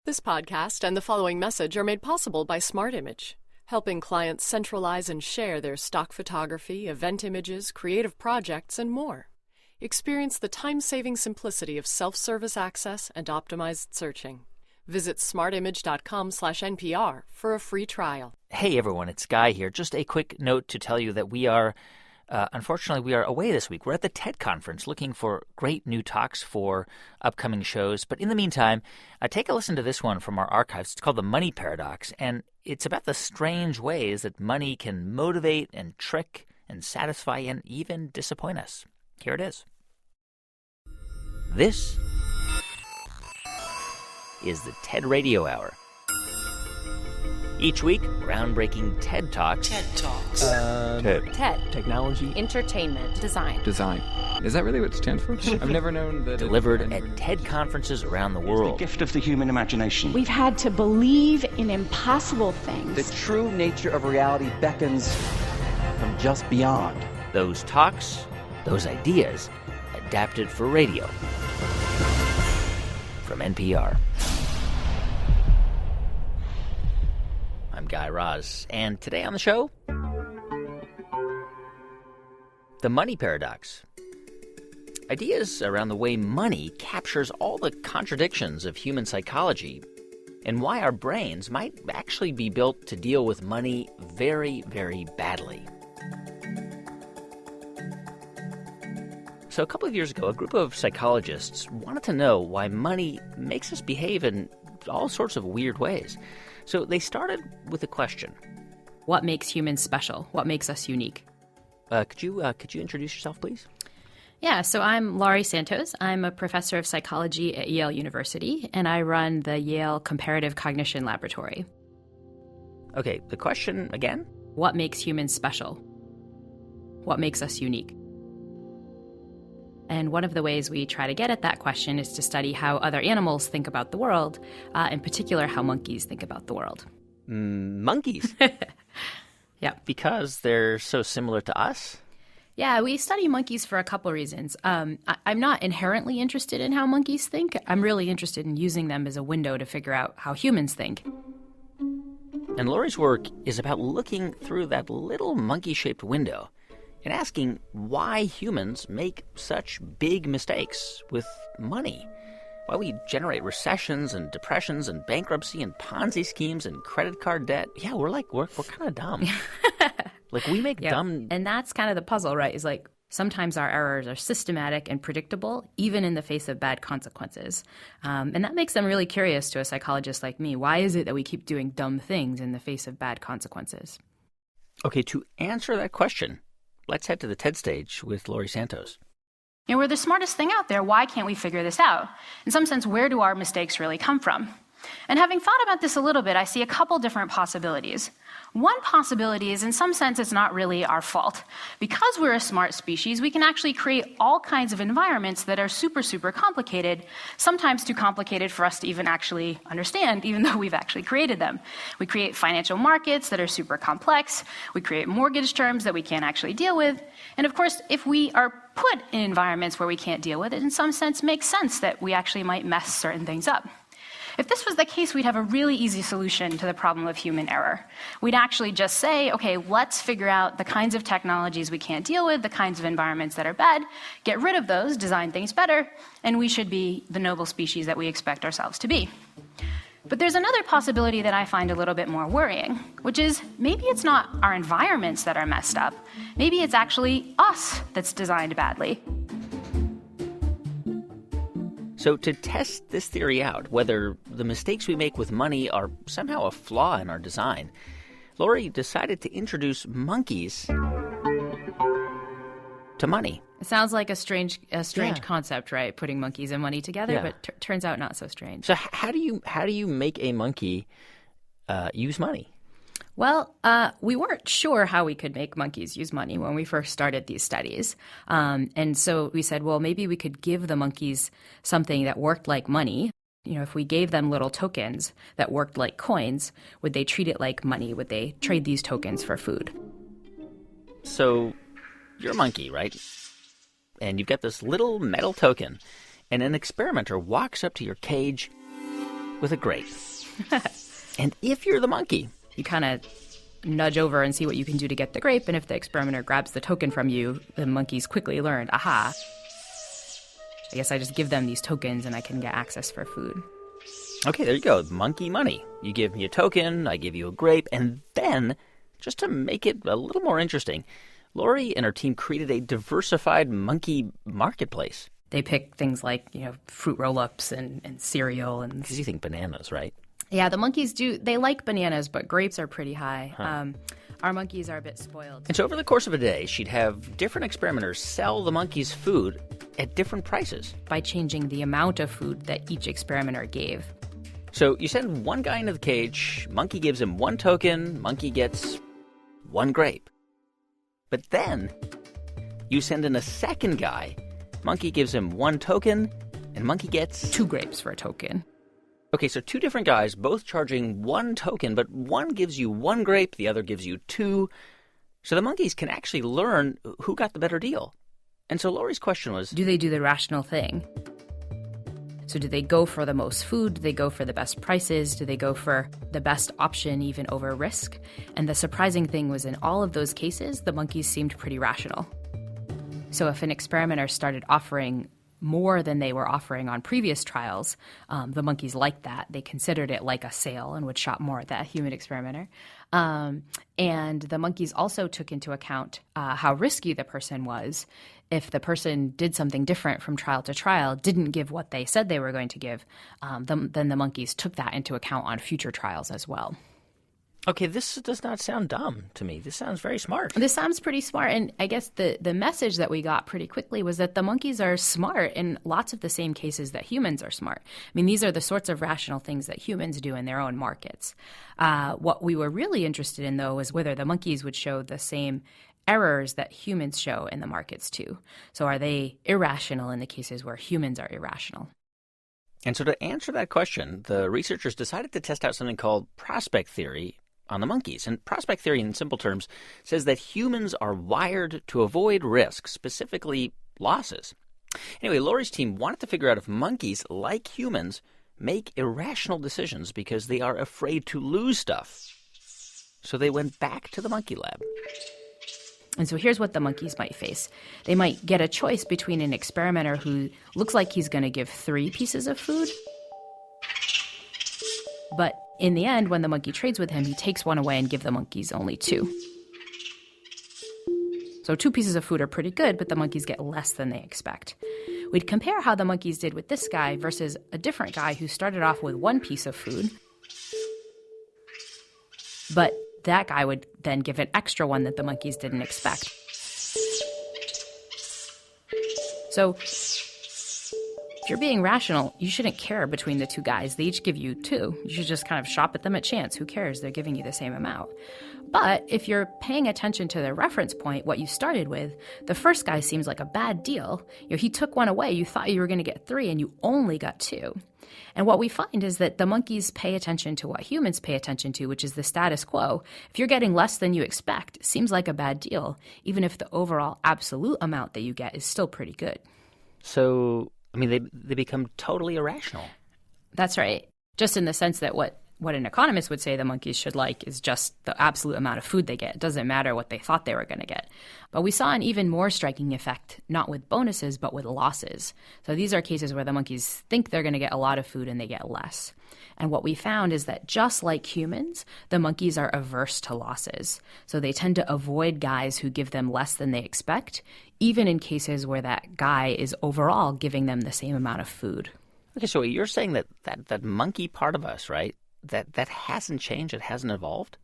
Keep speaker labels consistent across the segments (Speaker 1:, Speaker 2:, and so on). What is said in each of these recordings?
Speaker 1: This podcast and the following message are made possible by Smart Image, helping clients centralize and share their stock photography, event images, creative projects, and more. Experience the time-saving simplicity of self-service access and optimized searching. Visit smartimage.com/NPR for a free trial.
Speaker 2: Hey everyone, it's Guy here. Just a quick note to tell you that we are away this week. We're at the TED Conference looking for great new talks for upcoming shows. But in the meantime, take a listen to this one from our archives. It's called The Money Paradox, and it's about the strange ways that money can motivate and trick and satisfy and even disappoint us. Here it is. This is the TED Radio Hour. Each week, groundbreaking TED Talks.
Speaker 3: TED Talks.
Speaker 4: TED.
Speaker 5: Technology.
Speaker 4: Entertainment. Design.
Speaker 5: Is that really what it stands for? I've never known that.
Speaker 2: Delivered at TED conferences around the world.
Speaker 3: The gift of the human imagination.
Speaker 6: We've had to believe in impossible things.
Speaker 7: The true nature of reality beckons from just beyond.
Speaker 2: Those talks, those ideas, adapted for radio. From NPR. I'm Guy Raz, and today on the show, the money paradox. Ideas around the way money captures all the contradictions of human psychology and why our brains might actually be built to deal with money very, very badly. So a couple of years ago, a group of psychologists wanted to know why money makes us behave in all sorts of weird ways. So they started with a question.
Speaker 4: What makes humans special? What makes us unique?
Speaker 2: Could you introduce yourself, please?
Speaker 4: Yeah, so I'm Laurie Santos. I'm a professor of psychology at Yale University, and I run the Yale Comparative Cognition Laboratory.
Speaker 2: Okay, the question again?
Speaker 4: What makes humans special? What makes us unique? And one of the ways we try to get at that question is to study how other animals think about the world, in particular how monkeys think about the world.
Speaker 2: Monkeys?
Speaker 4: Yeah.
Speaker 2: Because they're so similar to us?
Speaker 4: Yeah, we study monkeys for a couple reasons. I'm not inherently interested in how monkeys think. I'm really interested in using them as a window to figure out how humans think.
Speaker 2: And Laurie's work is about looking through that little monkey-shaped window and asking why humans make such big mistakes with money. Why we generate recessions and depressions and bankruptcy and Ponzi schemes and credit card debt. Yeah, we're kind of dumb. Like we make dumb...
Speaker 4: And that's kind of the puzzle, right? Is like sometimes our errors are systematic and predictable, even in the face of bad consequences. And that makes them really curious to a psychologist like me. Why is it that we keep doing dumb things in the face of bad consequences?
Speaker 2: Okay, to answer that question, let's head to the TED stage with Laurie Santos.
Speaker 6: You know, we're the smartest thing out there. Why can't we figure this out? In some sense, where do our mistakes really come from? And having thought about this a little bit, I see a couple different possibilities. One possibility is, in some sense, it's not really our fault. Because we're a smart species, we can actually create all kinds of environments that are super, super complicated, sometimes too complicated for us to even actually understand, even though we've actually created them. We create financial markets that are super complex. We create mortgage terms that we can't actually deal with. And of course, if we are put in environments where we can't deal with it, in some sense, makes sense that we actually might mess certain things up. If this was the case, we'd have a really easy solution to the problem of human error. We'd actually just say, okay, let's figure out the kinds of technologies we can't deal with, the kinds of environments that are bad, get rid of those, design things better, and we should be the noble species that we expect ourselves to be. But there's another possibility that I find a little bit more worrying, which is maybe it's not our environments that are messed up. Maybe it's actually us that's designed badly.
Speaker 2: So to test this theory out, whether the mistakes we make with money are somehow a flaw in our design, Laurie decided to introduce monkeys to money.
Speaker 4: It sounds like a strange concept, right? Putting monkeys and money together, but turns out not so strange.
Speaker 2: So how do you make a monkey use money?
Speaker 4: Well, we weren't sure how we could make monkeys use money when we first started these studies. And so we said, well, maybe we could give the monkeys something that worked like money. You know, if we gave them little tokens that worked like coins, would they treat it like money? Would they trade these tokens for food?
Speaker 2: So you're a monkey, right? And you've got this little metal token, and an experimenter walks up to your cage with a grape. And if you're the monkey,
Speaker 4: You kind of nudge over and see what you can do to get the grape, and if the experimenter grabs the token from you, the monkeys quickly learned, aha, I guess I just give them these tokens and I can get access for food.
Speaker 2: okay, there you go, monkey money. You give me a token, I give you a grape, and then, just to make it a little more interesting, Lori and her team created a diversified monkey marketplace.
Speaker 4: They pick things like, fruit roll-ups and cereal. And
Speaker 2: Because you think bananas, right?
Speaker 4: yeah, the monkeys they like bananas, but grapes are pretty high. Our monkeys are a bit spoiled.
Speaker 2: And so over the course of a day, she'd have different experimenters sell the monkeys food at different prices.
Speaker 4: By changing the amount of food that each experimenter gave.
Speaker 2: So you send one guy into the cage, monkey gives him one token, monkey gets one grape. But then you send in a second guy, monkey gives him one token, and monkey gets
Speaker 4: 2 grapes for a token.
Speaker 2: Okay, so 2 different guys, both charging 1 token, but one gives you 1 grape, the other gives you 2. So the monkeys can actually learn who got the better deal. And so Lori's question was,
Speaker 4: Do they do the rational thing? So do they go for the most food? Do they go for the best prices? Do they go for the best option even over risk? And the surprising thing was in all of those cases, the monkeys seemed pretty rational. So if an experimenter started offering more than they were offering on previous trials, the monkeys liked that. They considered it like a sale and would shop more at that human experimenter. And the monkeys also took into account how risky the person was. If the person did something different from trial to trial, didn't give what they said they were going to give, then the monkeys took that into account on future trials as well.
Speaker 2: okay, this does not sound dumb to me. This sounds very smart.
Speaker 4: This sounds pretty smart. And I guess the message that we got pretty quickly was that the monkeys are smart in lots of the same cases that humans are smart. I mean, these are the sorts of rational things that humans do in their own markets. What we were really interested in, though, was whether the monkeys would show the same errors that humans show in the markets, too. So are they irrational in the cases where humans are irrational?
Speaker 2: And so to answer that question, the researchers decided to test out something called prospect theory on the monkeys. And prospect theory, in simple terms, says that humans are wired to avoid risk, specifically losses. Anyway, Lori's team wanted to figure out if monkeys, like humans, make irrational decisions because they are afraid to lose stuff. So they went back to the monkey lab.
Speaker 4: And so here's what the monkeys might face. They might get a choice between an experimenter who looks like he's going to give 3 pieces of food. But in the end, when the monkey trades with him, he takes one away and gives the monkeys only 2. So 2 pieces of food are pretty good, but the monkeys get less than they expect. We'd compare how the monkeys did with this guy versus a different guy who started off with 1 piece of food. But that guy would then give an extra one that the monkeys didn't expect. So if you're being rational, you shouldn't care between the 2 guys. They each give you 2. You should just kind of shop at them at chance. Who cares? They're giving you the same amount. But if you're paying attention to the reference point, what you started with, the first guy seems like a bad deal. He took 1 away. You thought you were going to get 3, and you only got 2. And what we find is that the monkeys pay attention to what humans pay attention to, which is the status quo. If you're getting less than you expect, it seems like a bad deal, even if the overall absolute amount that you get is still pretty good.
Speaker 2: So, I mean, they become totally irrational.
Speaker 4: That's right. Just in the sense that what an economist would say the monkeys should like is just the absolute amount of food they get. It doesn't matter what they thought they were going to get. But we saw an even more striking effect, not with bonuses, but with losses. So these are cases where the monkeys think they're going to get a lot of food and they get less. And what we found is that just like humans, the monkeys are averse to losses. So they tend to avoid guys who give them less than they expect, even in cases where that guy is overall giving them the same amount of food.
Speaker 2: Okay, so you're saying that monkey part of us, right, that hasn't changed, it hasn't evolved?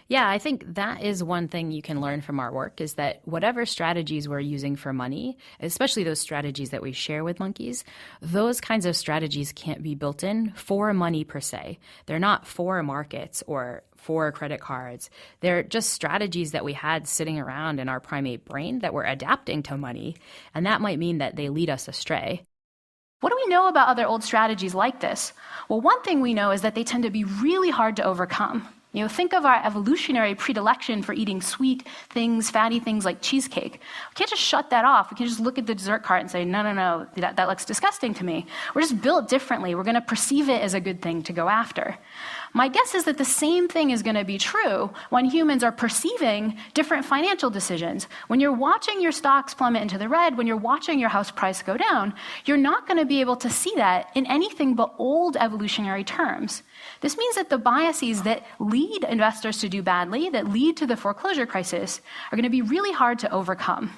Speaker 4: Yeah, I think that is one thing you can learn from our work is that whatever strategies we're using for money, especially those strategies that we share with monkeys, those kinds of strategies can't be built in for money per se. They're not for markets or for credit cards. They're just strategies that we had sitting around in our primate brain that we're adapting to money, and that might mean that they lead us astray.
Speaker 6: What do we know about other old strategies like this? Well, one thing we know is that they tend to be really hard to overcome. Think of our evolutionary predilection for eating sweet things, fatty things like cheesecake. We can't just shut that off. We can't just look at the dessert cart and say, no, that looks disgusting to me. We're just built differently. We're going to perceive it as a good thing to go after. My guess is that the same thing is going to be true when humans are perceiving different financial decisions. When you're watching your stocks plummet into the red, when you're watching your house price go down, you're not going to be able to see that in anything but old evolutionary terms. This means that the biases that lead investors to do badly, that lead to the foreclosure crisis, are going to be really hard to overcome.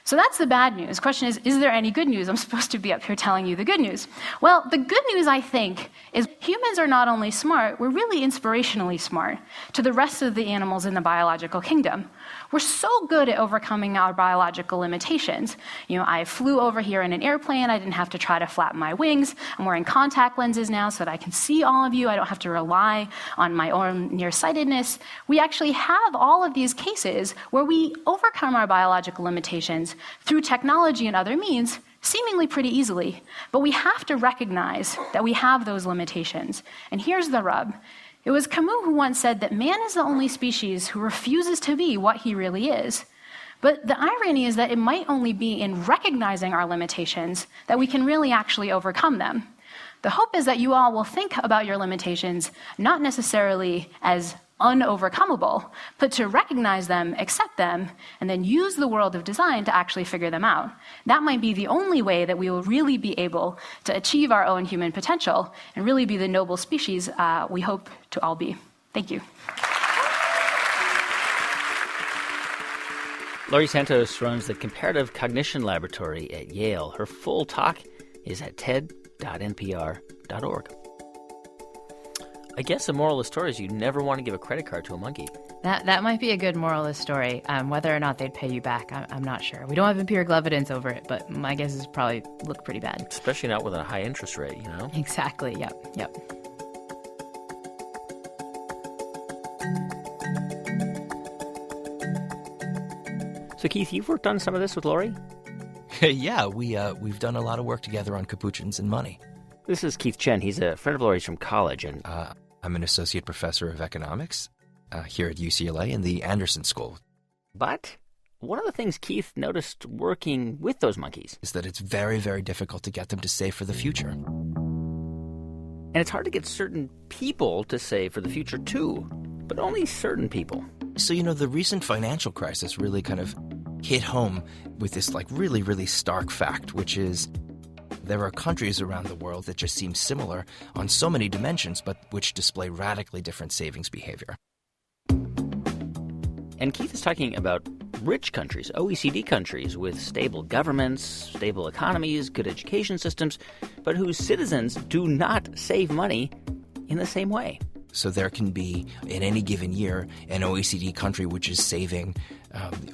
Speaker 6: So that's the bad news. The question is there any good news? I'm supposed to be up here telling you the good news. Well, the good news, I think, is humans are not only smart, we're really inspirationally smart to the rest of the animals in the biological kingdom. We're so good at overcoming our biological limitations. I flew over here in an airplane. I didn't have to try to flatten my wings. I'm wearing contact lenses now so that I can see all of you. I don't have to rely on my own nearsightedness. We actually have all of these cases where we overcome our biological limitations through technology and other means, seemingly pretty easily. But we have to recognize that we have those limitations. And here's the rub. It was Camus who once said that man is the only species who refuses to be what he really is. But the irony is that it might only be in recognizing our limitations that we can really actually overcome them. The hope is that you all will think about your limitations not necessarily as unovercomable, but to recognize them, accept them, and then use the world of design to actually figure them out. That might be the only way that we will really be able to achieve our own human potential and really be the noble species we hope to all be. Thank you.
Speaker 2: Laurie Santos runs the Comparative Cognition Laboratory at Yale. Her full talk is at ted.npr.org. I guess the moral of the story is you never want to give a credit card to a monkey.
Speaker 4: That might be a good moral of the story. Whether or not they'd pay you back, I'm not sure. We don't have empirical evidence over it, but my guess is probably look pretty bad.
Speaker 2: Especially not with a high interest rate,
Speaker 4: Exactly, yep.
Speaker 2: So, Keith, you've worked on some of this with Laurie?
Speaker 8: Yeah, we've done a lot of work together on capuchins and money.
Speaker 2: This is Keith Chen. He's a friend of Laurie's from college. And
Speaker 8: I'm an associate professor of economics here at UCLA in the Anderson School.
Speaker 2: But one of the things Keith noticed working with those monkeys
Speaker 8: is that it's very, very difficult to get them to save for the future.
Speaker 2: And it's hard to get certain people to save for the future, too. But only certain people.
Speaker 8: So, the recent financial crisis really kind of hit home with this, really, really stark fact, which is there are countries around the world that just seem similar on so many dimensions, but which display radically different savings behavior.
Speaker 2: And Keith is talking about rich countries, OECD countries, with stable governments, stable economies, good education systems, but whose citizens do not save money in the same way.
Speaker 8: So there can be, in any given year, an OECD country which is saving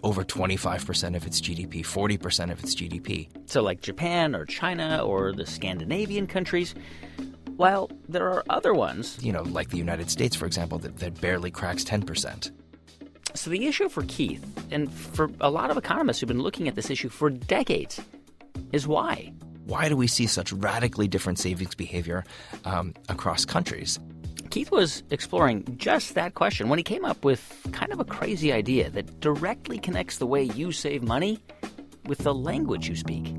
Speaker 8: over 25% of its GDP, 40% of its GDP.
Speaker 2: So like Japan or China or the Scandinavian countries, while there are other ones,
Speaker 8: like the United States, for example, that barely cracks 10%.
Speaker 2: So the issue for Keith, and for a lot of economists who've been looking at this issue for decades, is why?
Speaker 8: Why do we see such radically different savings behavior across countries?
Speaker 2: Keith was exploring just that question when he came up with kind of a crazy idea that directly connects the way you save money with the language you speak.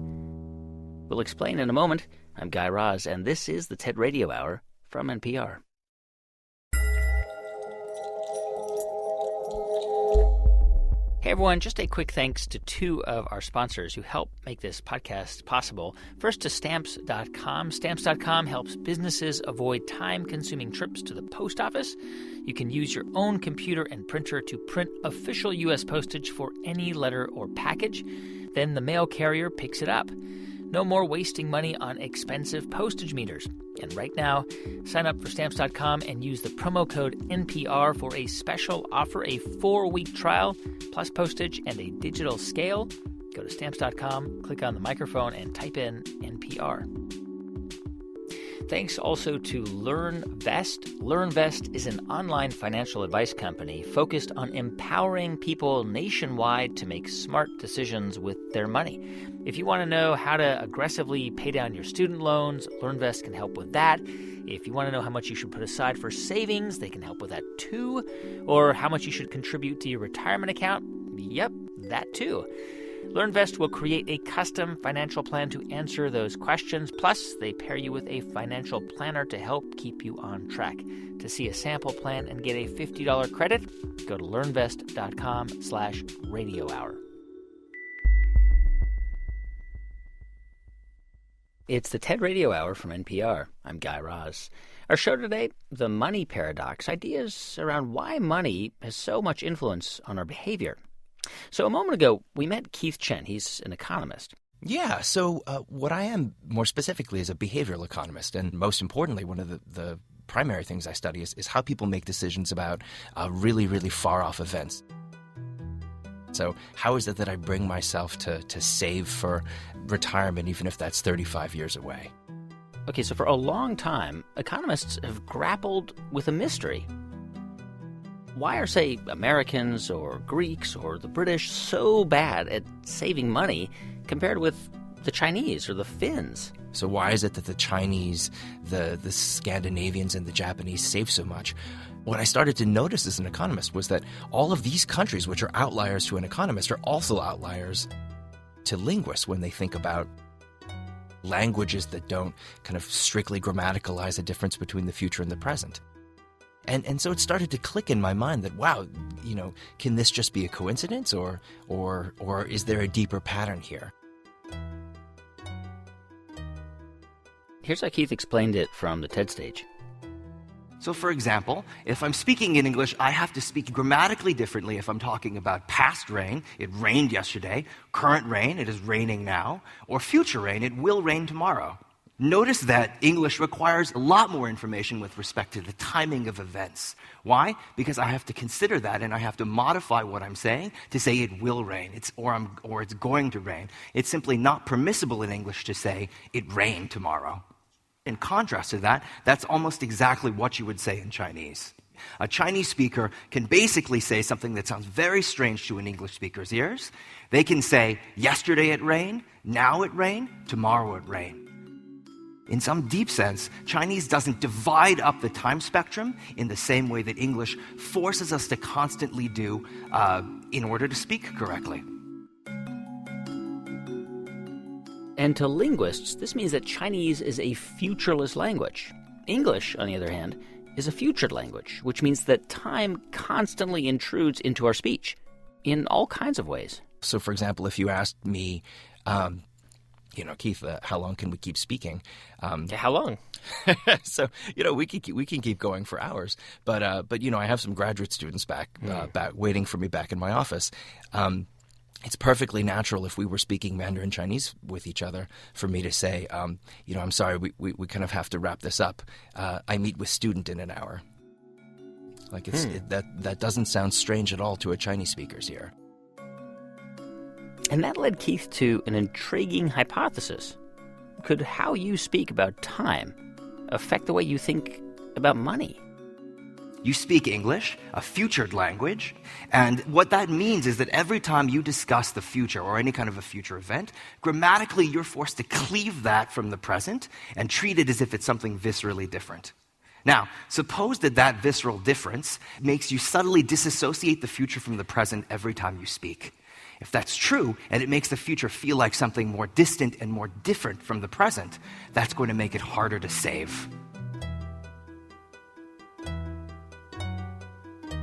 Speaker 2: We'll explain in a moment. I'm Guy Raz, and this is the TED Radio Hour from NPR. Hey everyone, just a quick thanks to two of our sponsors who help make this podcast possible. First to Stamps.com. Stamps.com helps businesses avoid time-consuming trips to the post office. You can use your own computer and printer to print official U.S. postage for any letter or package. Then the mail carrier picks it up. No more wasting money on expensive postage meters. And right now, sign up for Stamps.com and use the promo code NPR for a special offer, a 4-week trial, plus postage and a digital scale. Go to Stamps.com, click on the microphone, and type in NPR. Thanks also to LearnVest. LearnVest is an online financial advice company focused on empowering people nationwide to make smart decisions with their money. If you want to know how to aggressively pay down your student loans, LearnVest can help with that. If you want to know how much you should put aside for savings, they can help with that too. Or how much you should contribute to your retirement account, yep, that too. LearnVest will create a custom financial plan to answer those questions. Plus, they pair you with a financial planner to help keep you on track. To see a sample plan and get a $50 credit, go to learnvest.com/radio hour. It's the TED Radio Hour from NPR. I'm Guy Raz. Our show today, The Money Paradox, ideas around why money has so much influence on our behavior. So a moment ago, we met Keith Chen. He's an economist.
Speaker 8: Yeah, so what I am more specifically is a behavioral economist. And most importantly, one of the primary things I study is how people make decisions about really, really far-off events. So how is it that I bring myself to save for retirement, even if that's 35 years away?
Speaker 2: Okay, so for a long time, economists have grappled with a mystery. Why are, say, Americans or Greeks or the British so bad at saving money compared with the Chinese or the Finns?
Speaker 8: So why is it that the Chinese, the Scandinavians, and the Japanese save so much? What I started to notice as an economist was that all of these countries, which are outliers to an economist, are also outliers to linguists when they think about languages that don't kind of strictly grammaticalize a difference between the future and the present. And so it started to click in my mind that, wow, can this just be a coincidence or is there a deeper pattern here?
Speaker 2: Here's how Keith explained it from the TED stage.
Speaker 3: So, for example, if I'm speaking in English, I have to speak grammatically differently if I'm talking about past rain, it rained yesterday, current rain, it is raining now, or future rain, it will rain tomorrow. Notice that English requires a lot more information with respect to the timing of events. Why? Because I have to consider that and I have to modify what I'm saying to say it will rain, or it's going to rain. It's simply not permissible in English to say it rained tomorrow. In contrast to that, that's almost exactly what you would say in Chinese. A Chinese speaker can basically say something that sounds very strange to an English speaker's ears. They can say, yesterday it rained, now it rained, tomorrow it rained. In some deep sense, Chinese doesn't divide up the time spectrum in the same way that English forces us to constantly do in order to speak correctly.
Speaker 2: And to linguists, this means that Chinese is a futureless language. English, on the other hand, is a futured language, which means that time constantly intrudes into our speech in all kinds of ways.
Speaker 8: So, for example, if you asked me, Keith, how long can we keep speaking?
Speaker 2: How long?
Speaker 8: So, we can keep going for hours. But I have some graduate students back waiting for me back in my office. It's perfectly natural if we were speaking Mandarin Chinese with each other for me to say, I'm sorry, we kind of have to wrap this up. I meet with student in an hour. Like that doesn't sound strange at all to a Chinese speaker's ear.
Speaker 2: And that led Keith to an intriguing hypothesis. Could how you speak about time affect the way you think about money?
Speaker 3: You speak English, a futured language, and what that means is that every time you discuss the future or any kind of a future event, grammatically you're forced to cleave that from the present and treat it as if it's something viscerally different. Now, suppose that visceral difference makes you subtly disassociate the future from the present every time you speak. If that's true, and it makes the future feel like something more distant and more different from the present, that's going to make it harder to save.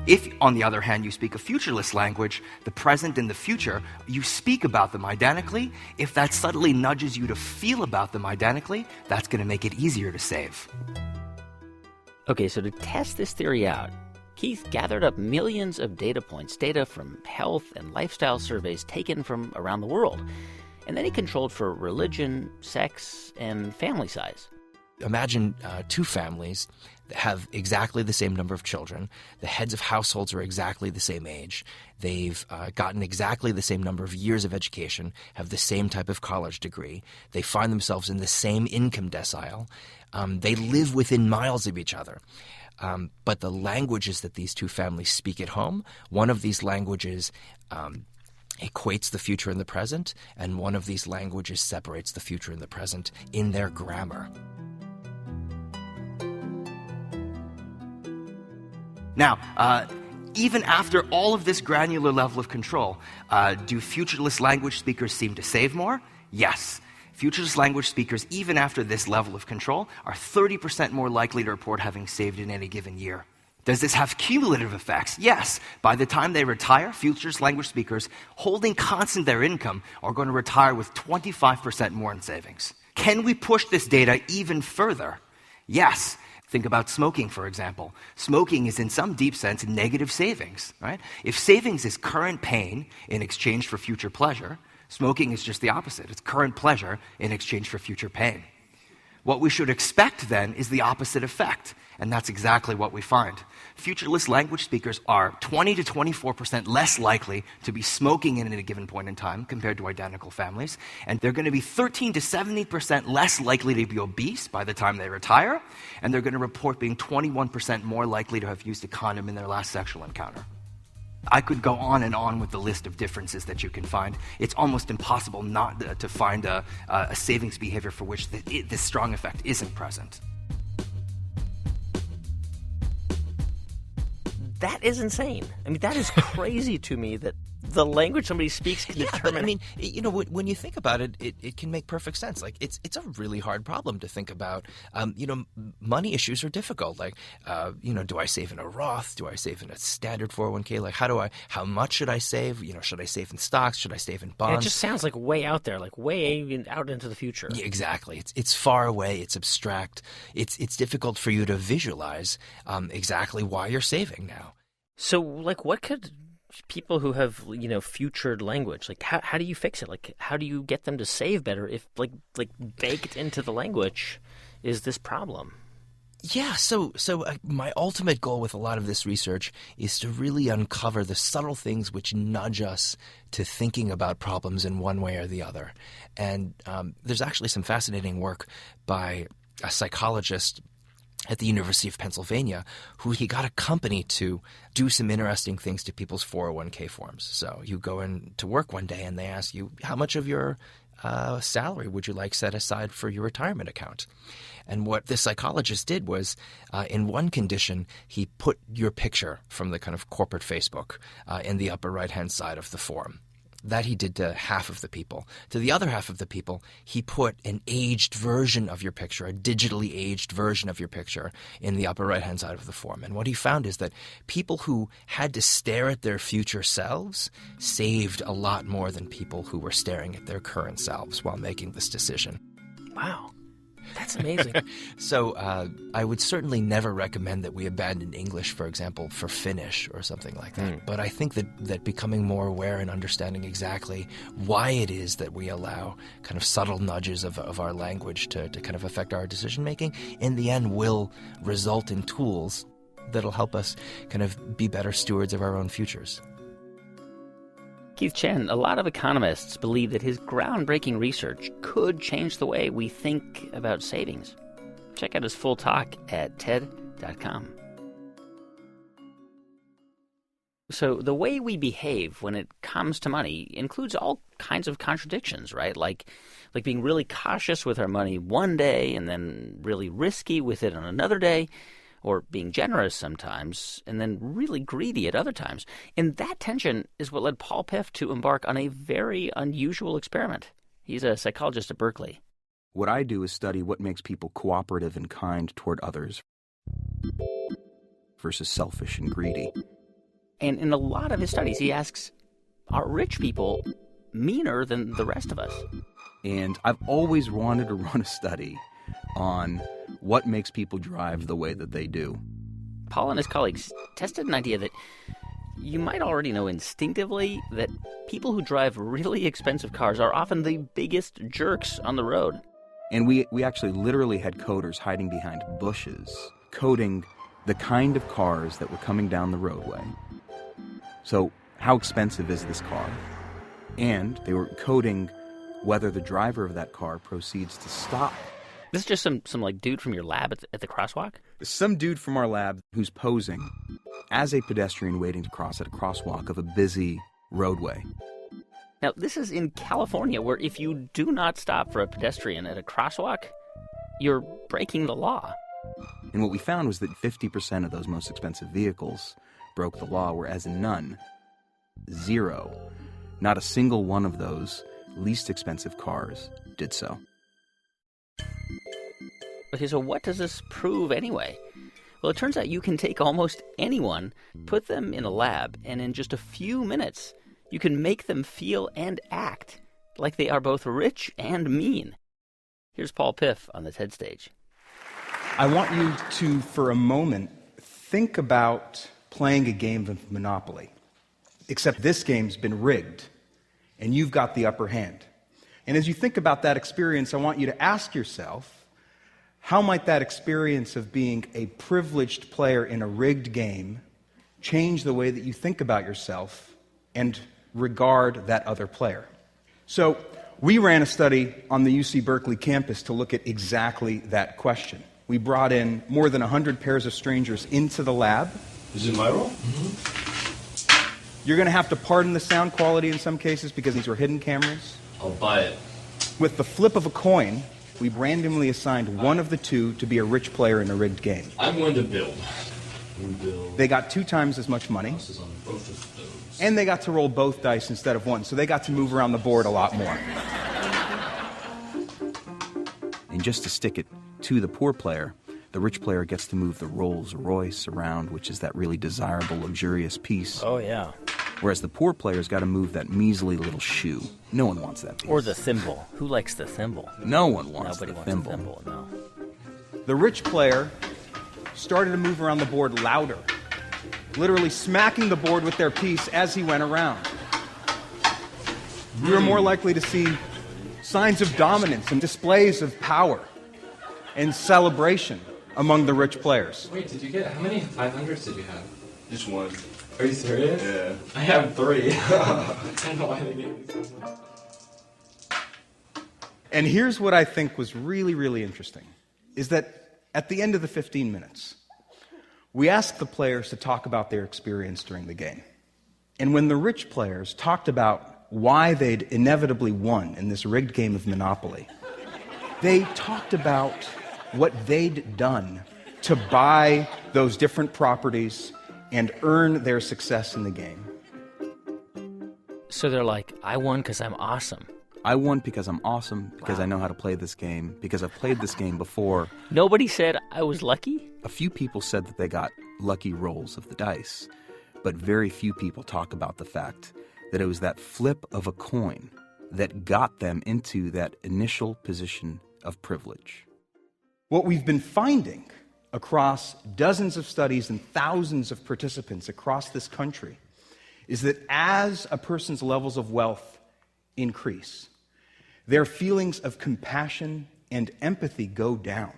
Speaker 3: If, on the other hand, you speak a futureless language, the present and the future, you speak about them identically. If that subtly nudges you to feel about them identically, that's going to make it easier to save.
Speaker 2: Okay, so to test this theory out, Keith gathered up millions of data points, data from health and lifestyle surveys taken from around the world. And then he controlled for religion, sex, and family size.
Speaker 8: Imagine two families that have exactly the same number of children. The heads of households are exactly the same age. They've gotten exactly the same number of years of education, have the same type of college degree. They find themselves in the same income decile. They live within miles of each other. But the languages that these two families speak at home, one of these languages equates the future and the present, and one of these languages separates the future and the present in their grammar.
Speaker 3: Now, even after all of this granular level of control, do futureless language speakers seem to save more? Yes. Futureless language speakers, even after this level of control, are 30% more likely to report having saved in any given year. Does this have cumulative effects? Yes. By the time they retire, futureless language speakers holding constant their income are going to retire with 25% more in savings. Can we push this data even further? Yes. Think about smoking, for example. Smoking is in some deep sense negative savings, right? If savings is current pain in exchange for future pleasure, smoking is just the opposite. It's current pleasure in exchange for future pain. What we should expect then is the opposite effect, and that's exactly what we find. Futureless language speakers are 20 to 24% less likely to be smoking at a given point in time compared to identical families, and they're going to be 13 to 70% less likely to be obese by the time they retire, and they're going to report being 21% more likely to have used a condom in their last sexual encounter. I could go on and on with the list of differences that you can find. It's almost impossible not to find a savings behavior for which this strong effect isn't present.
Speaker 9: That is insane. I mean, that is crazy to me that the language somebody speaks can determine.
Speaker 8: But, I mean, you know, when you think about it, it can make perfect sense. Like, it's a really hard problem to think about. Money issues are difficult. Like, do I save in a Roth? Do I save in a standard 401k? Like, how much should I save? Should I save in stocks? Should I save in bonds?
Speaker 9: And it just sounds like way out there, like way out into the future.
Speaker 8: Yeah, exactly. It's far away. It's abstract. It's difficult for you to visualize exactly why you're saving now.
Speaker 9: So, like, what could people who have, futured language, like, how do you fix it? Like, how do you get them to save better if, like baked into the language is this problem?
Speaker 8: Yeah, so my ultimate goal with a lot of this research is to really uncover the subtle things which nudge us to thinking about problems in one way or the other. And there's actually some fascinating work by a psychologist at the University of Pennsylvania, who he got a company to do some interesting things to people's 401k forms. So you go in to work one day and they ask you, how much of your salary would you like set aside for your retirement account? And what this psychologist did was, in one condition, he put your picture from the kind of corporate Facebook in the upper right-hand side of the form. That he did to half of the people. To the other half of the people, he put an aged version of your picture, a digitally aged version of your picture in the upper right-hand side of the form. And what he found is that people who had to stare at their future selves saved a lot more than people who were staring at their current selves while making this decision.
Speaker 9: Wow. That's amazing.
Speaker 8: So I would certainly never recommend that we abandon English, for example, for Finnish or something like that. But I think that becoming more aware and understanding exactly why it is that we allow kind of subtle nudges of our language to kind of affect our decision-making, in the end will result in tools that'll help us kind of be better stewards of our own futures.
Speaker 9: Keith Chen, a lot of economists believe that his groundbreaking research could change the way we think about savings. Check out his full talk at TED.com. So the way we behave when it comes to money includes all kinds of contradictions, right? Like being really cautious with our money one day and then really risky with it on another day, or being generous sometimes and then really greedy at other times. And that tension is what led Paul Piff to embark on a very unusual experiment. He's a psychologist at Berkeley.
Speaker 10: What I do is study what makes people cooperative and kind toward others versus selfish and greedy.
Speaker 9: And in a lot of his studies, he asks, are rich people meaner than the rest of us?
Speaker 10: And I've always wanted to run a study on what makes people drive the way that they do.
Speaker 9: Paul and his colleagues tested an idea that you might already know instinctively, that people who drive really expensive cars are often the biggest jerks on the road.
Speaker 10: And we actually literally had coders hiding behind bushes, coding the kind of cars that were coming down the roadway. So how expensive is this car? And they were coding whether the driver of that car proceeds to stop.
Speaker 9: This is just some like dude from your lab at the crosswalk?
Speaker 10: Some dude from our lab who's posing as a pedestrian waiting to cross at a crosswalk of a busy roadway.
Speaker 9: Now, this is in California, where if you do not stop for a pedestrian at a crosswalk, you're breaking the law.
Speaker 10: And what we found was that 50% of those most expensive vehicles broke the law, whereas none, zero, not a single one of those least expensive cars did so.
Speaker 9: Okay, so what does this prove anyway? Well, it turns out you can take almost anyone, put them in a lab, and in just a few minutes, you can make them feel and act like they are both rich and mean. Here's Paul Piff on the TED stage.
Speaker 11: I want you to, for a moment, think about playing a game of Monopoly. Except this game's been rigged, and you've got the upper hand. And as you think about that experience, I want you to ask yourself, how might that experience of being a privileged player in a rigged game change the way that you think about yourself and regard that other player? So we ran a study on the UC Berkeley campus to look at exactly that question. We brought in more than 100 pairs of strangers into the lab.
Speaker 12: Is it my role?
Speaker 11: You're going to have to pardon the sound quality in some cases because these were hidden cameras.
Speaker 12: I'll buy it.
Speaker 11: With the flip of a coin, we randomly assigned one of the two to be a rich player in a rigged game.
Speaker 12: I'm going to build.
Speaker 11: They got 2 times as much money. And they got to roll both dice instead of one, so they got to move around the board a lot more.
Speaker 10: And just to stick it to the poor player, the rich player gets to move the Rolls Royce around, which is that really desirable, luxurious piece.
Speaker 9: Oh, yeah.
Speaker 10: Whereas the poor player's got to move that measly little shoe. No one wants that piece.
Speaker 9: Or the thimble. Who likes the thimble?
Speaker 10: No one wants
Speaker 9: Nobody
Speaker 10: the
Speaker 9: wants
Speaker 10: thimble.
Speaker 9: the thimble, no.
Speaker 11: The rich player started to move around the board louder, literally smacking the board with their piece as he went around. You were more likely to see signs of dominance and displays of power and celebration among the rich players.
Speaker 12: Wait, did you get, how many 500s did you have? Just one. Are you serious? Yeah. I have 3. I don't know why they gave me so much.
Speaker 11: And here's what I think was really, really interesting, is that at the end of the 15 minutes, we asked the players to talk about their experience during the game. And when the rich players talked about why they'd inevitably won in this rigged game of Monopoly, they talked about what they'd done to buy those different properties and earn their success in the game.
Speaker 9: So they're like, I won because I'm awesome.
Speaker 10: I won because I'm awesome, because I know how to play this game, because I've played this game before.
Speaker 9: Nobody said I was lucky?
Speaker 10: A few people said that they got lucky rolls of the dice, but very few people talk about the fact that it was that flip of a coin that got them into that initial position of privilege.
Speaker 11: What we've been finding across dozens of studies and thousands of participants across this country is that as a person's levels of wealth increase, their feelings of compassion and empathy go down.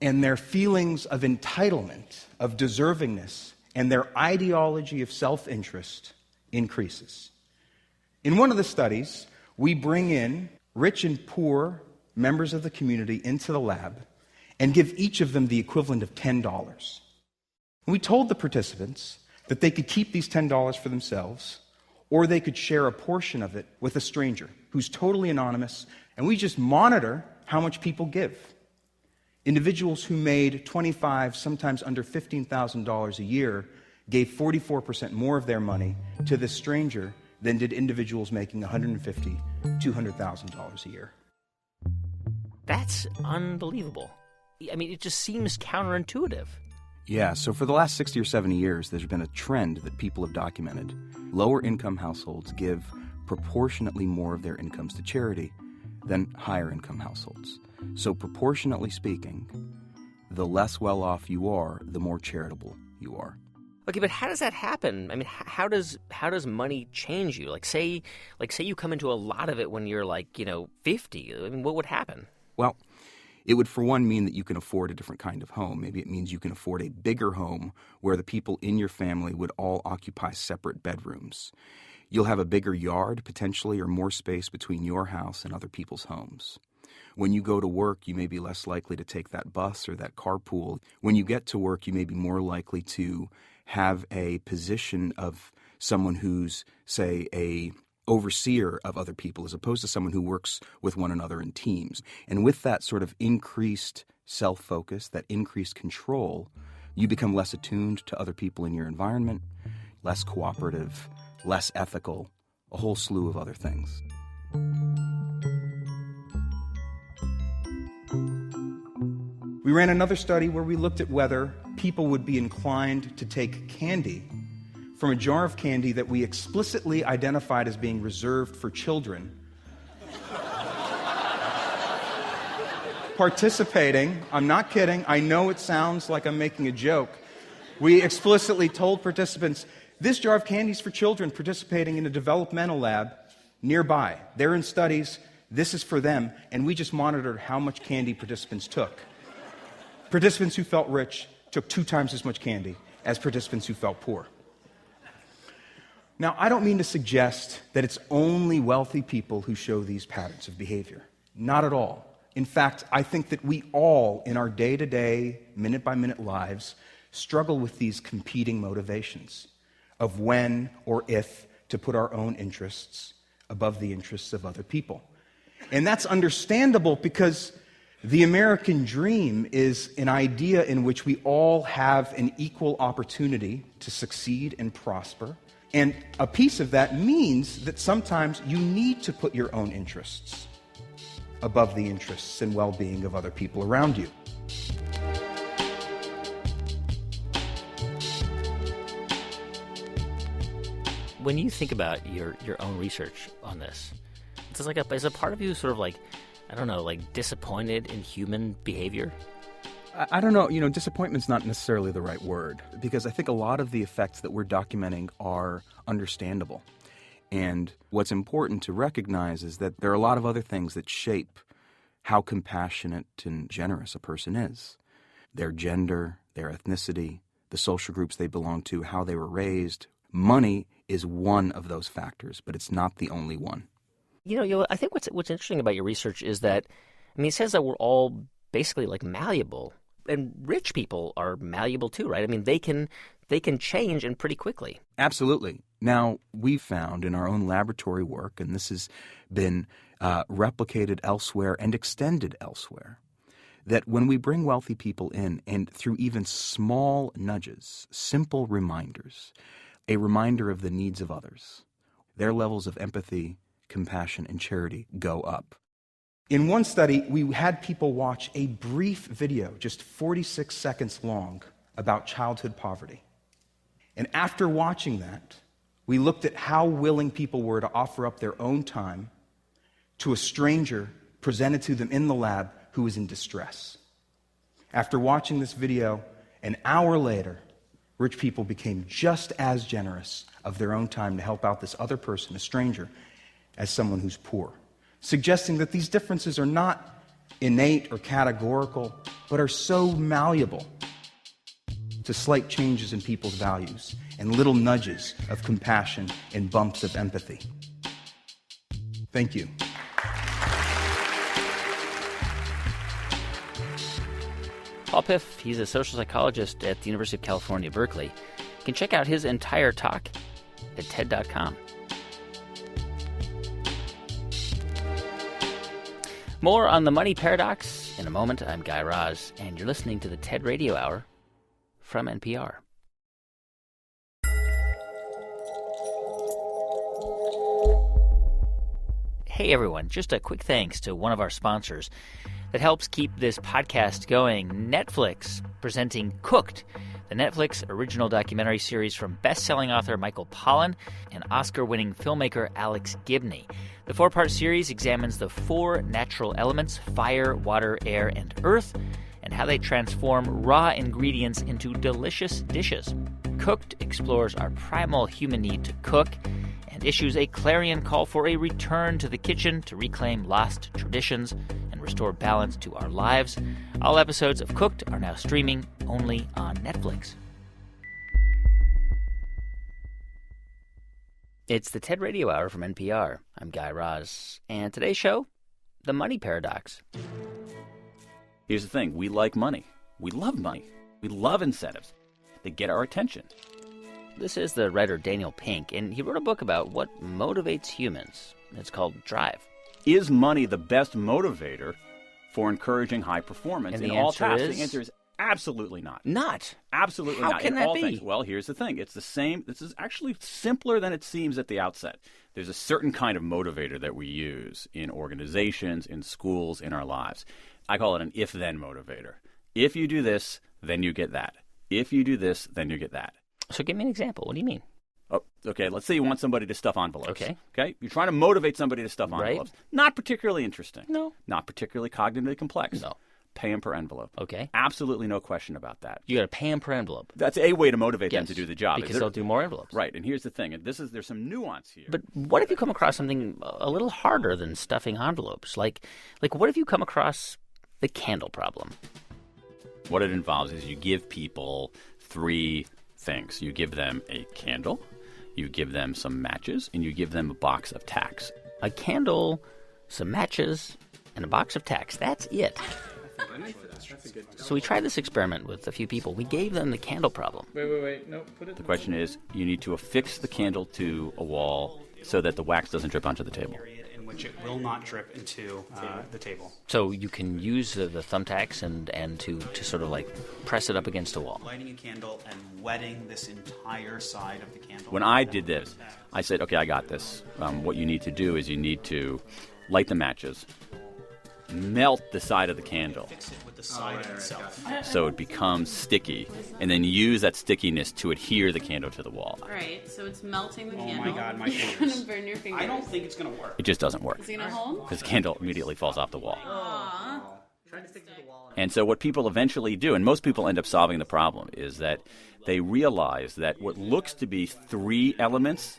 Speaker 11: And their feelings of entitlement, of deservingness, and their ideology of self-interest increases. In one of the studies, we bring in rich and poor members of the community into the lab and give each of them the equivalent of $10. And we told the participants that they could keep these $10 for themselves, or they could share a portion of it with a stranger who's totally anonymous, and we just monitor how much people give. Individuals who made $25,000, sometimes under $15,000 a year, gave 44% more of their money to this stranger than did individuals making $150,000, $200,000 a year.
Speaker 9: That's unbelievable. I mean, it just seems counterintuitive.
Speaker 10: Yeah, so for the last 60 or 70 years, there's been a trend that people have documented. Lower income households give proportionately more of their incomes to charity than higher income households. So proportionately speaking, the less well off you are, the more charitable you are.
Speaker 9: Okay, but how does that happen? I mean, how does money change you? Like say you come into a lot of it when you're 50. I mean, what would happen?
Speaker 10: Well, it would, for one, mean that you can afford a different kind of home. Maybe it means you can afford a bigger home where the people in your family would all occupy separate bedrooms. You'll have a bigger yard, potentially, or more space between your house and other people's homes. When you go to work, you may be less likely to take that bus or that carpool. When you get to work, you may be more likely to have a position of someone who's, say, a overseer of other people as opposed to someone who works with one another in teams. And with that sort of increased self-focus, that increased control, you become less attuned to other people in your environment, less cooperative, less ethical, a whole slew of other things.
Speaker 11: We ran another study where we looked at whether people would be inclined to take candy from a jar of candy that we explicitly identified as being reserved for children. Participating, I'm not kidding, I know it sounds like I'm making a joke. We explicitly told participants, this jar of candy is for children participating in a developmental lab nearby. They're in studies, this is for them, and we just monitored how much candy participants took. Participants who felt rich took 2 times as much candy as participants who felt poor. Now, I don't mean to suggest that it's only wealthy people who show these patterns of behavior. Not at all. In fact, I think that we all, in our day-to-day, minute-by-minute lives, struggle with these competing motivations of when or if to put our own interests above the interests of other people. And that's understandable because the American dream is an idea in which we all have an equal opportunity to succeed and prosper. And a piece of that means that sometimes you need to put your own interests above the interests and well-being of other people around you.
Speaker 9: When you think about your own research on this, is a part of you sort of disappointed in human behavior?
Speaker 10: I don't know. Disappointment's not necessarily the right word, because I think a lot of the effects that we're documenting are understandable. And what's important to recognize is that there are a lot of other things that shape how compassionate and generous a person is. Their gender, their ethnicity, the social groups they belong to, how they were raised. Money is one of those factors, but it's not the only one.
Speaker 9: I think what's interesting about your research is that, it says that we're all basically malleable, and rich people are malleable too, right? I mean, they can change and pretty quickly.
Speaker 10: Absolutely. Now, we've found in our own laboratory work, and this has been replicated elsewhere and extended elsewhere, that when we bring wealthy people in, and through even small nudges, simple reminders, a reminder of the needs of others, their levels of empathy, compassion, and charity go up. In one study, we had people watch a brief video, just 46 seconds long, about childhood poverty. And after watching that, we looked at how willing people were to offer up their own time to a stranger presented to them in the lab who was in distress. After watching this video, an hour later, rich people became just as generous of their own time to help out this other person, a stranger, as someone who's poor, suggesting that these differences are not innate or categorical, but are so malleable to slight changes in people's values and little nudges of compassion and bumps of empathy. Thank you.
Speaker 9: Paul Piff, he's a social psychologist at the University of California, Berkeley. You can check out his entire talk at TED.com. More on the money paradox in a moment. I'm Guy Raz, and you're listening to the TED Radio Hour from NPR. Hey everyone, just a quick thanks to one of our sponsors that helps keep this podcast going, Netflix, presenting Cooked, the Netflix original documentary series from best-selling author Michael Pollan and Oscar-winning filmmaker Alex Gibney. The 4-part series examines the 4 natural elements, fire, water, air, and earth,
Speaker 2: and how they transform raw ingredients into delicious dishes. Cooked explores our primal human need to cook and issues a clarion call for a return to the kitchen to reclaim lost traditions and restore balance to our lives. All episodes of Cooked are now streaming only on Netflix. It's the TED Radio Hour from NPR. I'm Guy Raz. And today's show, the money paradox.
Speaker 13: Here's the thing. We like money. We love money. We love incentives. They get our attention.
Speaker 2: This is the writer Daniel Pink, and he wrote a book about what motivates humans. It's called Drive.
Speaker 13: Is money the best motivator for encouraging high performance in all tasks? The answer is absolutely not.
Speaker 2: Not?
Speaker 13: Absolutely
Speaker 2: not.
Speaker 13: How
Speaker 2: can that be?
Speaker 13: Things. Well, here's the thing. It's the same. This is actually simpler than it seems at the outset. There's a certain kind of motivator that we use in organizations, in schools, in our lives. I call it an if-then motivator. If you do this, then you get that. If you do this, then you get that.
Speaker 2: So give me an example. What do you mean?
Speaker 13: Oh, okay. Let's say you want somebody to stuff envelopes.
Speaker 2: Okay.
Speaker 13: You're trying to motivate somebody to stuff envelopes.
Speaker 2: Right.
Speaker 13: Not particularly interesting.
Speaker 2: No.
Speaker 13: Not particularly cognitively complex.
Speaker 2: No.
Speaker 13: Pay them per envelope.
Speaker 2: Okay.
Speaker 13: Absolutely no question about that.
Speaker 2: You got to pay them per envelope.
Speaker 13: That's a way to motivate them to do the job.
Speaker 2: Because they'll do more envelopes.
Speaker 13: Right. And here's the thing. And there's some nuance here.
Speaker 2: But what if you come across something a little harder than stuffing envelopes? Like what if you come across the candle problem?
Speaker 13: What it involves is you give people three things. You give them a candle, you give them some matches, and you give them a box of tacks.
Speaker 2: A candle, some matches, and a box of tacks. That's it. So we tried this experiment with a few people. We gave them the candle problem.
Speaker 12: Wait. No, put it.
Speaker 13: The question is, you need to affix the candle to a wall so that the wax doesn't drip onto the table.
Speaker 14: In which it will not drip into the table.
Speaker 2: So you can use the thumbtacks and to sort of like press it up against a wall.
Speaker 14: Lighting a candle and wetting this entire side of the candle.
Speaker 13: When I did this, I said, okay, I got this. What you need to do is you need to light the matches, melt the side of the candle
Speaker 14: Fix it with the side itself.
Speaker 13: so it becomes sticky, and then use that stickiness to adhere the candle to the wall.
Speaker 15: Right, so it's melting the candle.
Speaker 14: Oh my God, my
Speaker 15: You're
Speaker 14: fingers.
Speaker 15: gonna burn your fingers.
Speaker 14: I don't think it's going to work.
Speaker 13: It just doesn't work
Speaker 15: Is it gonna hold?
Speaker 13: because the candle immediately falls off the wall.
Speaker 15: Aww.
Speaker 14: Trying to stick to the wall.
Speaker 13: And so what people eventually do, and most people end up solving the problem, is that they realize that what looks to be three elements,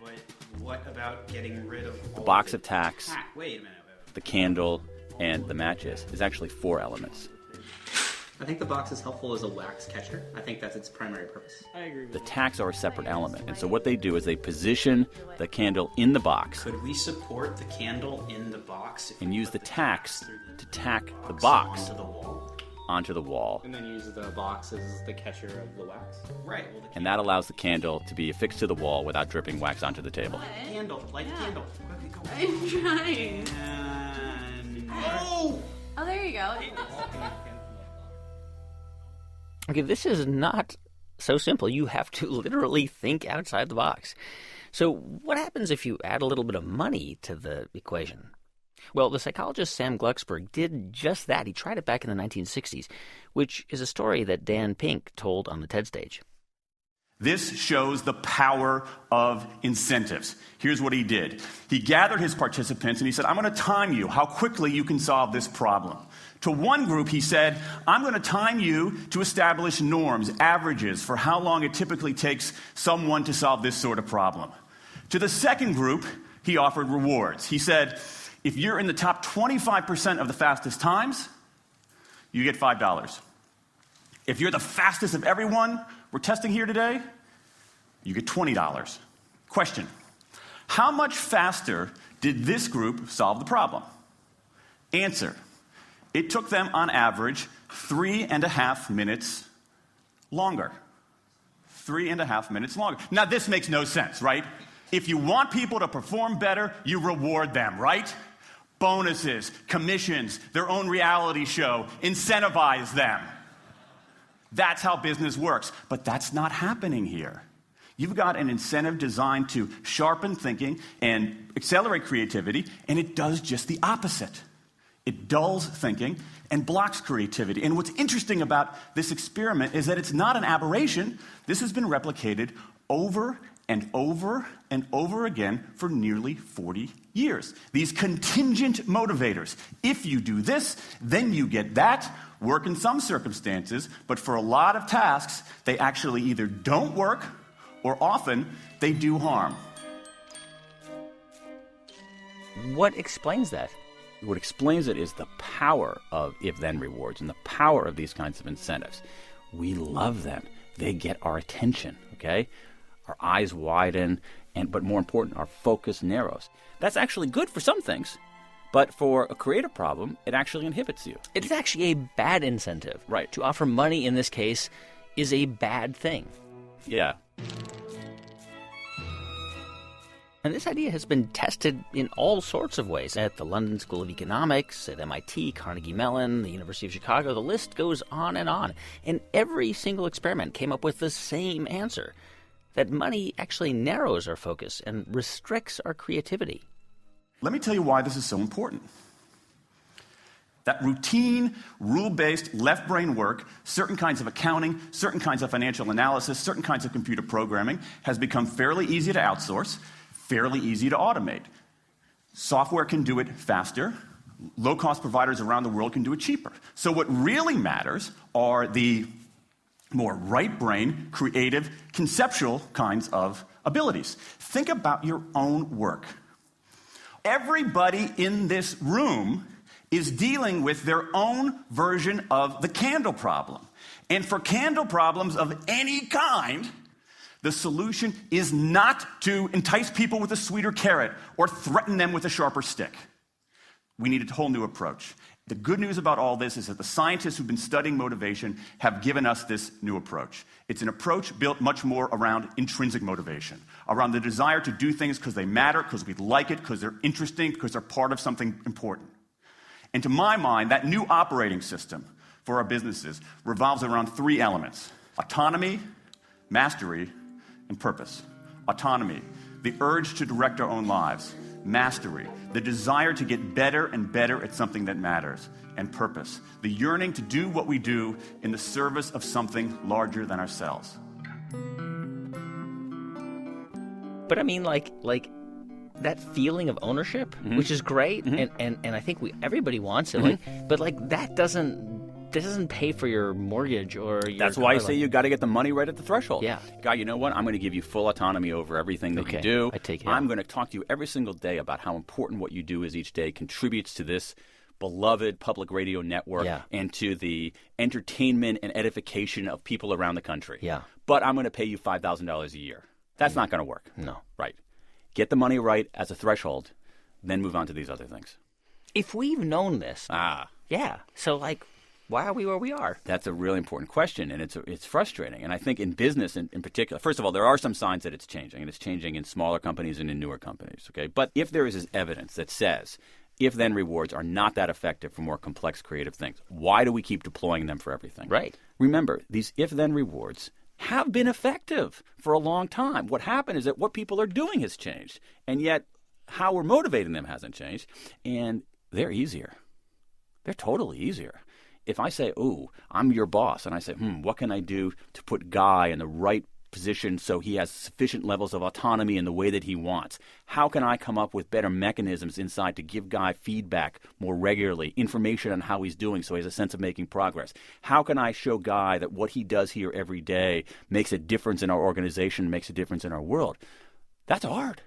Speaker 14: What about getting rid of
Speaker 13: the box of tacks,
Speaker 14: Wait a minute.
Speaker 13: the candle, and the matches, is actually four elements.
Speaker 14: I think the box is helpful as a wax catcher. I think that's its primary purpose.
Speaker 12: I agree with
Speaker 13: The tacks are a separate element, and so what they do is they position the candle in the box
Speaker 14: Could we support the candle in the box
Speaker 13: and use the tacks to tack the box
Speaker 14: onto the wall?
Speaker 13: onto the wall.
Speaker 12: And then use the box as the catcher of the wax.
Speaker 14: Right. Well,
Speaker 13: And that allows the candle to be affixed to the wall without dripping wax onto the table.
Speaker 14: candle, light the candle. Quickly, go.
Speaker 15: I'm trying.
Speaker 14: And... Oh!
Speaker 15: Oh, there you go.
Speaker 2: Okay, this is not so simple. You have to literally think outside the box. So what happens if you add a little bit of money to the equation? Well, the psychologist Sam Glucksberg did just that. He tried it back in the 1960s, which is a story that Dan Pink told on the TED stage.
Speaker 16: This shows the power of incentives. Here's what he did. He gathered his participants and he said, I'm going to time you how quickly you can solve this problem. To one group, he said, I'm going to time you to establish norms, averages for how long it typically takes someone to solve this sort of problem. To the second group, he offered rewards. He said, if you're in the top 25% of the fastest times, you get $5. If you're the fastest of everyone we're testing here today, you get $20. Question, how much faster did this group solve the problem? Answer, it took them on average 3.5 minutes longer. 3.5 minutes longer. Now this makes no sense, right? If you want people to perform better, you reward them, right? Bonuses, commissions, their own reality show, incentivize them. That's how business works. But that's not happening here. You've got an incentive designed to sharpen thinking and accelerate creativity, and it does just the opposite. It dulls thinking and blocks creativity. And what's interesting about this experiment is that it's not an aberration. This has been replicated over and over and over again for nearly 40 years. These contingent motivators. If you do this, then you get that. work in some circumstances, but for a lot of tasks, they actually either don't work or often they do harm.
Speaker 9: What explains that?
Speaker 13: What explains it is the power of if-then rewards and the power of these kinds of incentives. We love them. They get our attention, okay? Our eyes widen, but more important, our focus narrows. That's actually good for some things, but for a creative problem, it actually inhibits you.
Speaker 9: It's actually a bad incentive.
Speaker 13: Right.
Speaker 9: To offer money in this case is a bad thing.
Speaker 13: Yeah.
Speaker 9: And this idea has been tested in all sorts of ways at the London School of Economics, at MIT, Carnegie Mellon, the University of Chicago. The list goes on. And every single experiment came up with the same answer, that money actually narrows our focus and restricts our creativity.
Speaker 16: Let me tell you why this is so important. That routine, rule-based, left-brain work, certain kinds of accounting, certain kinds of financial analysis, certain kinds of computer programming has become fairly easy to outsource, fairly easy to automate. Software can do it faster. Low-cost providers around the world can do it cheaper. So what really matters are the more right-brain, creative, conceptual kinds of abilities. Think about your own work. Everybody in this room is dealing with their own version of the candle problem. And for candle problems of any kind, the solution is not to entice people with a sweeter carrot or threaten them with a sharper stick. We need a whole new approach. The good news about all this is that the scientists who've been studying motivation have given us this new approach. It's an approach built much more around intrinsic motivation, around the desire to do things because they matter, because we like it, because they're interesting, because they're part of something important. And to my mind, that new operating system for our businesses revolves around three elements: autonomy, mastery, and purpose. Autonomy, the urge to direct our own lives. Mastery, the desire to get better and better at something that matters. And purpose, the yearning to do what we do in the service of something larger than ourselves.
Speaker 9: But I mean, like that feeling of ownership, which is great, and I think everybody wants it. But that doesn't pay for your mortgage or your.
Speaker 13: That's why I say you got to get the money right at the threshold.
Speaker 9: Yeah.
Speaker 13: Guy, you know what? I'm going to give you full autonomy over everything that you do.
Speaker 9: I take it.
Speaker 13: I'm going to talk to you every single day about how important what you do is each day, contributes to this beloved public radio network and to the entertainment and edification of people around the country.
Speaker 9: Yeah.
Speaker 13: But I'm going to pay you $5,000 a year. That's not going to work.
Speaker 9: No.
Speaker 13: Right. Get the money right as a threshold, then move on to these other things.
Speaker 9: If we've known this. Yeah. So, why are we where we are?
Speaker 13: That's a really important question, and it's frustrating. And I think in business in particular, first of all, there are some signs that it's changing, and it's changing in smaller companies and in newer companies. Okay, but if there is evidence that says if-then rewards are not that effective for more complex creative things, why do we keep deploying them for everything?
Speaker 9: Right.
Speaker 13: Remember, these if-then rewards have been effective for a long time. What happened is that what people are doing has changed, and yet how we're motivating them hasn't changed, and they're easier. They're totally easier. If I say, ooh, I'm your boss, and I say, what can I do to put Guy in the right position so he has sufficient levels of autonomy in the way that he wants? How can I come up with better mechanisms inside to give Guy feedback more regularly, information on how he's doing so he has a sense of making progress? How can I show Guy that what he does here every day makes a difference in our organization, makes a difference in our world? That's hard.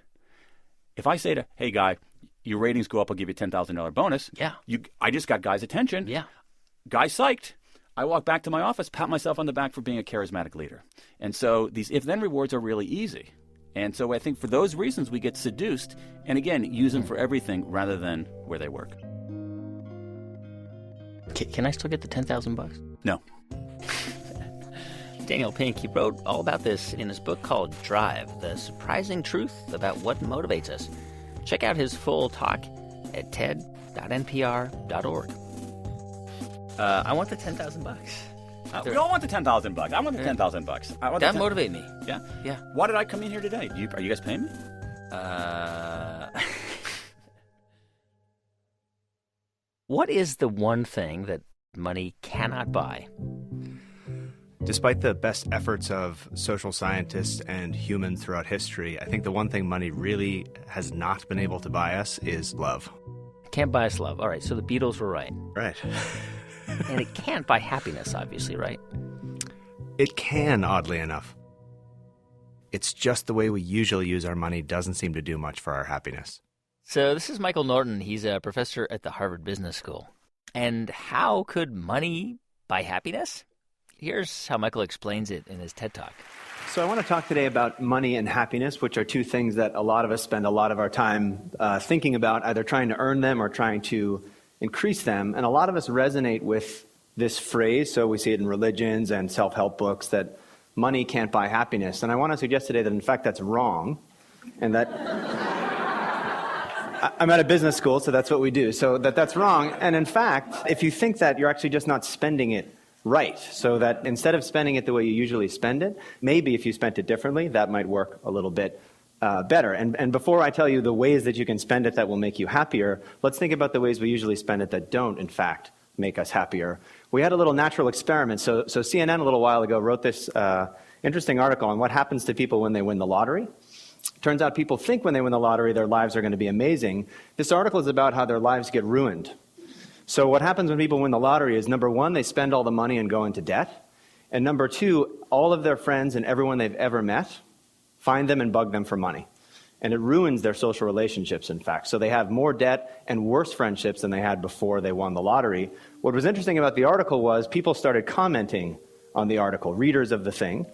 Speaker 13: If I say to, hey, Guy, your ratings go up, I'll give you a $10,000 bonus.
Speaker 9: Yeah.
Speaker 13: I just got Guy's attention.
Speaker 9: Yeah.
Speaker 13: Guy psyched. I walk back to my office, pat myself on the back for being a charismatic leader. And so these if-then rewards are really easy. And so I think for those reasons we get seduced and, again, use them for everything rather than where they work.
Speaker 9: Can I still get the $10,000?
Speaker 13: No.
Speaker 9: Daniel Pink, he wrote all about this in his book called Drive, The Surprising Truth About What Motivates Us. Check out his full talk at ted.npr.org. I want the $10,000.
Speaker 13: We all want the $10,000. I want the $10,000.
Speaker 9: That motivate me.
Speaker 13: Yeah?
Speaker 9: Yeah.
Speaker 13: Why did I come in here today? Are you guys paying me?
Speaker 9: What is the one thing that money cannot buy?
Speaker 17: Despite the best efforts of social scientists and humans throughout history, I think the one thing money really has not been able to buy us is love.
Speaker 9: Can't buy us love. All right, so the Beatles were right.
Speaker 17: Right.
Speaker 9: And it can't buy happiness, obviously, right?
Speaker 17: It can, oddly enough. It's just the way we usually use our money doesn't seem to do much for our happiness.
Speaker 2: So this is Michael Norton. He's a professor at the Harvard Business School. And how could money buy happiness? Here's how Michael explains it in his TED Talk.
Speaker 18: So I want to talk today about money and happiness, which are two things that a lot of us spend a lot of our time thinking about, either trying to earn them or trying to increase them. And a lot of us resonate with this phrase, so we see it in religions and self-help books, that money can't buy happiness. And I want to suggest today that, in fact, that's wrong, and that I'm at a business school, so that's what we do, so that's wrong. And in fact, if you think that, you're actually just not spending it right, so that instead of spending it the way you usually spend it, maybe if you spent it differently, that might work a little bit better. And before I tell you the ways that you can spend it that will make you happier, let's think about the ways we usually spend it that don't, in fact, make us happier. We had a little natural experiment. So CNN a little while ago wrote this interesting article on what happens to people when they win the lottery. Turns out people think when they win the lottery their lives are going to be amazing. This article is about how their lives get ruined. So what happens when people win the lottery is, number one, they spend all the money and go into debt. And number two, all of their friends and everyone they've ever met find them and bug them for money. And it ruins their social relationships, in fact. So they have more debt and worse friendships than they had before they won the lottery. What was interesting about the article was people started commenting on the article, readers of the thing.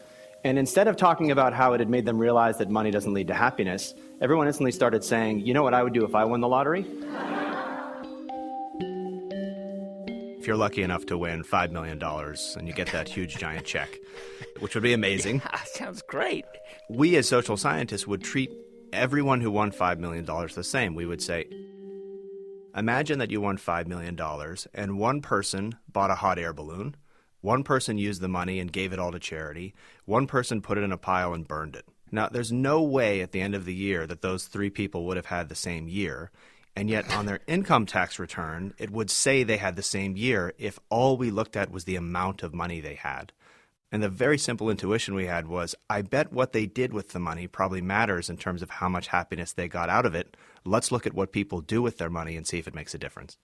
Speaker 18: And instead of talking about how it had made them realize that money doesn't lead to happiness, everyone instantly started saying, you know what I would do if I won the lottery?
Speaker 17: If you're lucky enough to win $5 million and you get that huge giant check, which would be amazing.
Speaker 2: Yeah, sounds great.
Speaker 17: We as social scientists would treat everyone who won $5 million the same. We would say, imagine that you won $5 million and one person bought a hot air balloon, one person used the money and gave it all to charity, one person put it in a pile and burned it. Now, there's no way at the end of the year that those three people would have had the same year, and yet on their income tax return, it would say they had the same year if all we looked at was the amount of money they had. And the very simple intuition we had was, I bet what they did with the money probably matters in terms of how much happiness they got out of it. Let's look at what people do with their money and see if it makes a difference.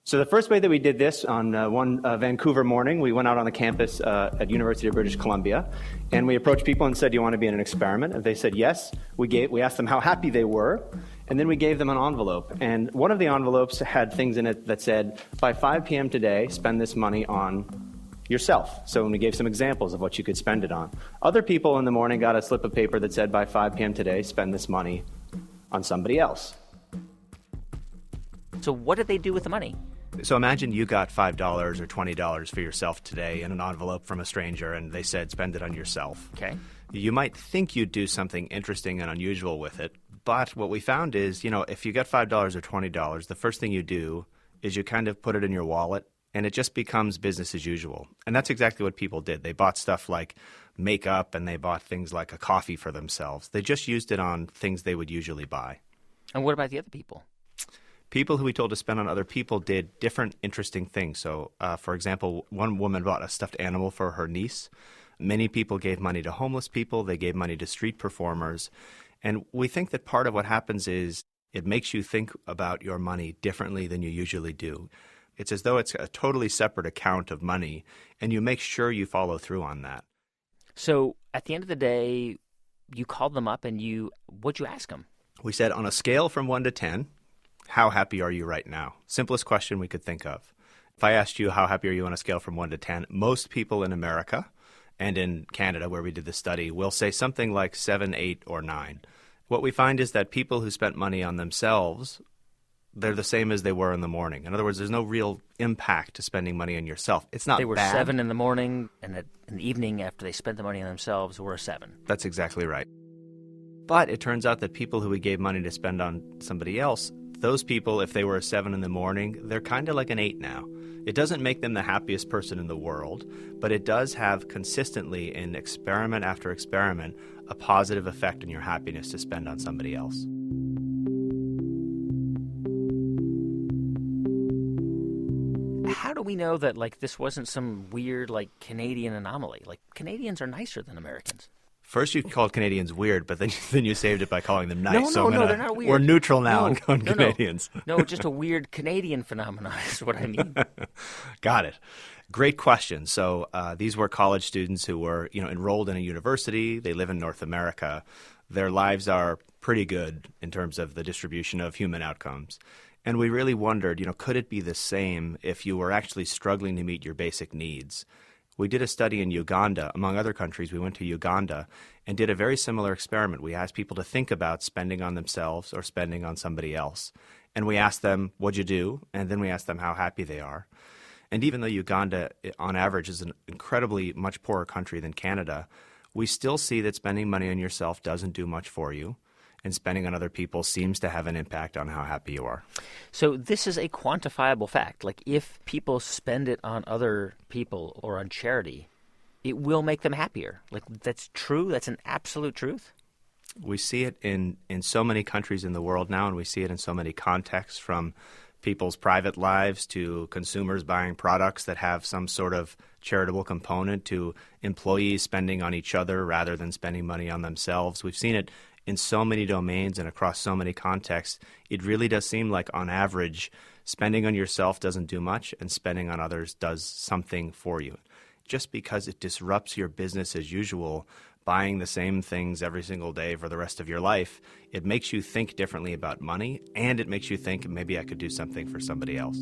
Speaker 18: So the first way that we did this, on one Vancouver morning, we went out on the campus at University of British Columbia, and we approached people and said, do you want to be in an experiment? And they said yes. We asked them how happy they were, and then we gave them an envelope. And one of the envelopes had things in it that said, by 5 p.m. today, spend this money on yourself. So we gave some examples of what you could spend it on. Other people in the morning got a slip of paper that said, by 5 p.m. today, spend this money on somebody else.
Speaker 2: So what did they do with the money?
Speaker 17: So imagine you got $5 or $20 for yourself today in an envelope from a stranger, and they said, spend it on yourself.
Speaker 2: Okay.
Speaker 17: You might think you'd do something interesting and unusual with it, but what we found is, if you get $5 or $20, the first thing you do is you kind of put it in your wallet, and it just becomes business as usual. And that's exactly what people did. They bought stuff like makeup, and they bought things like a coffee for themselves. They just used it on things they would usually buy.
Speaker 2: And what about the other people?
Speaker 17: People who we told to spend on other people did different interesting things. So, for example, one woman bought a stuffed animal for her niece. Many people gave money to homeless people. They gave money to street performers. And we think that part of what happens is it makes you think about your money differently than you usually do. It's as though it's a totally separate account of money, and you make sure you follow through on that.
Speaker 2: So at the end of the day, you called them up and what'd you ask them?
Speaker 17: We said, on a scale from 1 to 10, how happy are you right now? Simplest question we could think of. If I asked you how happy are you on a scale from 1 to 10, most people in America and in Canada, where we did the study, will say something like 7, 8, or 9. What we find is that people who spent money on themselves, they're the same as they were in the morning. In other words, there's no real impact to spending money on yourself. It's not bad.
Speaker 2: They were 7 in the morning, and in the evening after they spent the money on themselves were a 7.
Speaker 17: That's exactly right. But it turns out that people who we gave money to spend on somebody else, those people, if they were a 7 in the morning, they're kind of like an 8 now. It doesn't make them the happiest person in the world, but it does have consistently, in experiment after experiment, a positive effect on your happiness to spend on somebody else.
Speaker 2: How do we know that this wasn't some weird Canadian anomaly? Canadians are nicer than Americans.
Speaker 17: First you called Canadians weird, but then you saved it by calling them nice.
Speaker 9: No, they're not weird.
Speaker 17: We're neutral now on
Speaker 9: No.
Speaker 17: Canadians.
Speaker 9: No, just a weird Canadian phenomenon is what I mean.
Speaker 17: Got it. Great question. So these were college students who were, enrolled in a university. They live in North America. Their lives are pretty good in terms of the distribution of human outcomes. And we really wondered, could it be the same if you were actually struggling to meet your basic needs? We did a study in Uganda. Among other countries, we went to Uganda and did a very similar experiment. We asked people to think about spending on themselves or spending on somebody else. And we asked them, what'd you do? And then we asked them how happy they are. And even though Uganda, on average, is an incredibly much poorer country than Canada, we still see that spending money on yourself doesn't do much for you, and spending on other people seems to have an impact on how happy you are.
Speaker 9: So this is a quantifiable fact. Like, if people spend it on other people or on charity, it will make them happier. Like, that's true? That's an absolute truth?
Speaker 17: We see it in so many countries in the world now, and we see it in so many contexts, from people's private lives to consumers buying products that have some sort of charitable component to employees spending on each other rather than spending money on themselves. We've seen it in so many domains and across so many contexts. It really does seem like, on average, spending on yourself doesn't do much and spending on others does something for you. Just because it disrupts your business as usual, buying the same things every single day for the rest of your life, it makes you think differently about money, and it makes you think, maybe I could do something for somebody else.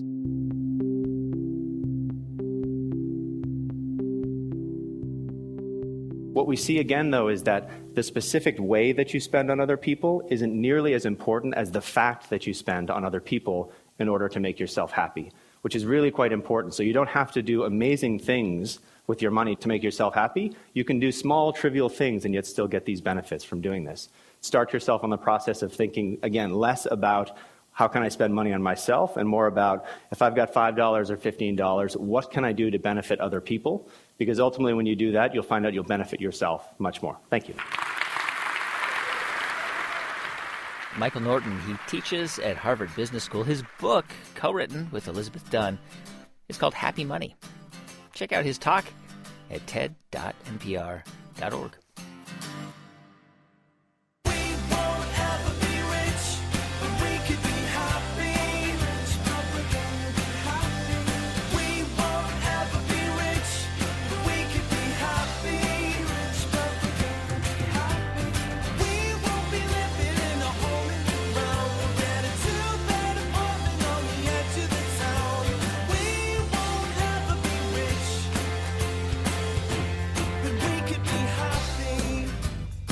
Speaker 18: What we see again, though, is that the specific way that you spend on other people isn't nearly as important as the fact that you spend on other people in order to make yourself happy, which is really quite important. So you don't have to do amazing things with your money to make yourself happy. You can do small, trivial things and yet still get these benefits from doing this. Start yourself on the process of thinking, again, less about how can I spend money on myself and more about, if I've got $5 or $15, what can I do to benefit other people? Because ultimately when you do that, you'll find out you'll benefit yourself much more. Thank you.
Speaker 9: Michael Norton, he teaches at Harvard Business School. His book, co-written with Elizabeth Dunn, is called Happy Money. Check out his talk at ted.npr.org.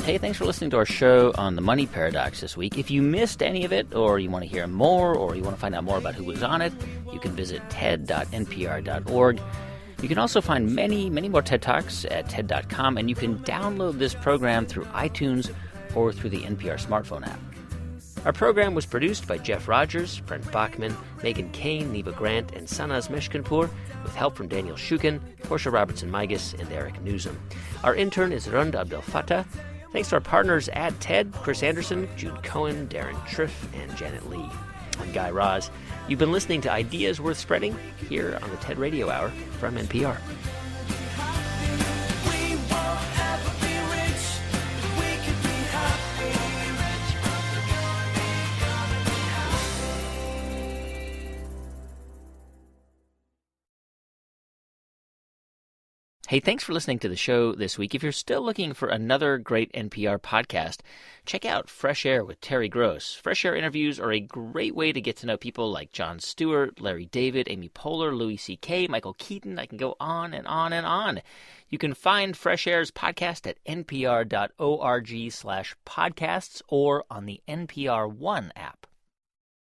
Speaker 9: Hey, thanks for listening to our show on the money paradox this week. If you missed any of it, or you want to hear more, or you want to find out more about who was on it, you can visit ted.npr.org. You can also find many, many more TED Talks at ted.com, and you can download this program through iTunes or through the NPR smartphone app. Our program was produced by Jeff Rogers, Brent Bachman, Megan Kane, Neva Grant, and Sanaz Meshkinpour, with help from Daniel Shukin, Portia Robertson-Migas, and Eric Newsom. Our intern is Rund Abdel Fattah. Thanks to our partners at TED, Chris Anderson, Jude Cohen, Darren Triff, and Janet Lee. I'm Guy Raz. You've been listening to Ideas Worth Spreading here on the TED Radio Hour from NPR. Hey, thanks for listening to the show this week. If you're still looking for another great NPR podcast, check out Fresh Air with Terry Gross. Fresh Air interviews are a great way to get to know people like Jon Stewart, Larry David, Amy Poehler, Louis C.K., Michael Keaton. I can go on and on and on. You can find Fresh Air's podcast at npr.org/podcasts or on the NPR One app.